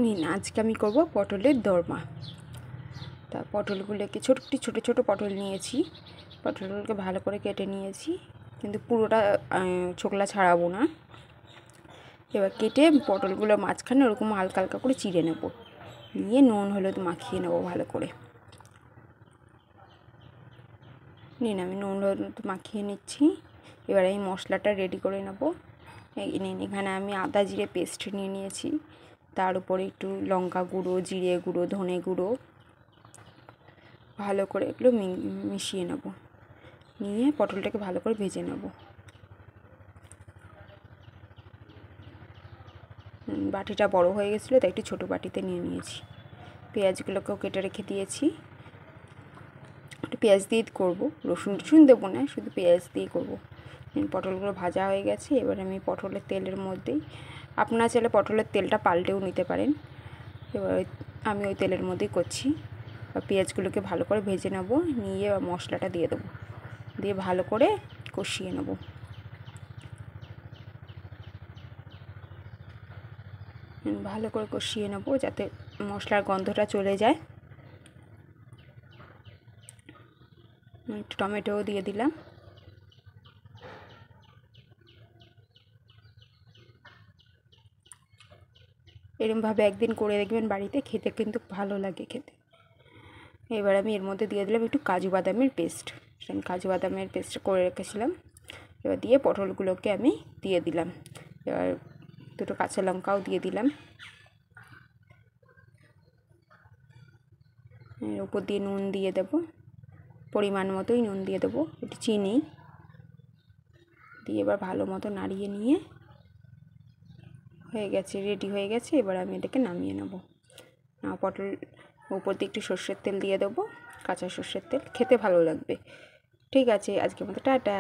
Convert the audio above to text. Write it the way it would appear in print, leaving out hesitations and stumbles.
নিন, আজকে আমি করব পটলের দোরমা। তা পটলগুলোকে ছোটো ছোটো পটল নিয়েছি, পটলগুলোকে ভালো করে কেটে নিয়েছি, কিন্তু পুরোটা ছোকলা ছাড়াবো না। এবার কেটে পটলগুলো মাঝখানে ওরকম হালকা হালকা করে চিড়ে নেব, নিয়ে নুন হলুদ মাখিয়ে নেব ভালো করে। নিন, আমি নুন হলুদ মাখিয়ে নিচ্ছি। এবার এই মশলাটা রেডি করে নেব। নিন, এখানে আমি আদা জিরে পেস্ট নিয়ে নিয়েছি, তার উপরে একটু লঙ্কা গুঁড়ো, জিরে গুঁড়ো, ধনে গুঁড়ো, ভালো করে এগুলো মিশিয়ে নেব। নিয়ে পটলটাকে ভালো করে ভেজে নেব। বাটিটা বড় হয়ে গেছিলো, তাই একটু ছোটো বাটিতে নিয়ে নিয়েছি। পেঁয়াজগুলোকেও কেটে রেখে দিয়েছি। একটু পেঁয়াজ দিয়ে করবো, রসুন টসুন দেবো না, শুধু পেঁয়াজ দিয়ে করবো। পটলগুলো ভাজা হয়ে গেছে। এবার আমি পটলের তেলের মধ্যেই, আপনারা চাইলে পটলের তেলটা পাল্টেও নিতে পারেন। এবার আমি ওই তেলের মধ্যেই করছি। পেঁয়াজগুলোকে ভালো করে ভেজে নেব, নিয়ে মশলাটা দিয়ে দেবো, দিয়ে ভালো করে কষিয়ে নেব। ভালো করে কষিয়ে নেব যাতে মশলার গন্ধটা চলে যায়। একটু টমেটোও দিয়ে দিলাম। এরকমভাবে একদিন করে দেখবেন বাড়িতে, খেতে কিন্তু ভালো লাগে খেতে। এবার আমি এর মধ্যে দিয়ে দিলাম একটু কাজু বাদামের পেস্ট। আমি কাজু বাদামের পেস্ট করে রেখেছিলাম। এবার দিয়ে পটলগুলোকে আমি দিয়ে দিলাম। এবার দুটো কাঁচা লঙ্কাও দিয়ে দিলাম। এর উপর দিয়ে নুন দিয়ে দেবো, পরিমাণ মতোই নুন দিয়ে দেবো, একটু চিনি দিয়ে এবার ভালো মতো নাড়িয়ে নিয়ে হয়ে গেছে, রেডি হয়ে গেছে। এবার আমি এটাকে নামিয়ে নেব। পটল উপর দিয়ে একটু সর্ষের তেল দিয়ে দেবো, কাঁচা সর্ষের তেল, খেতে ভালো লাগবে। ঠিক আছে, আজকের মতো টাটা।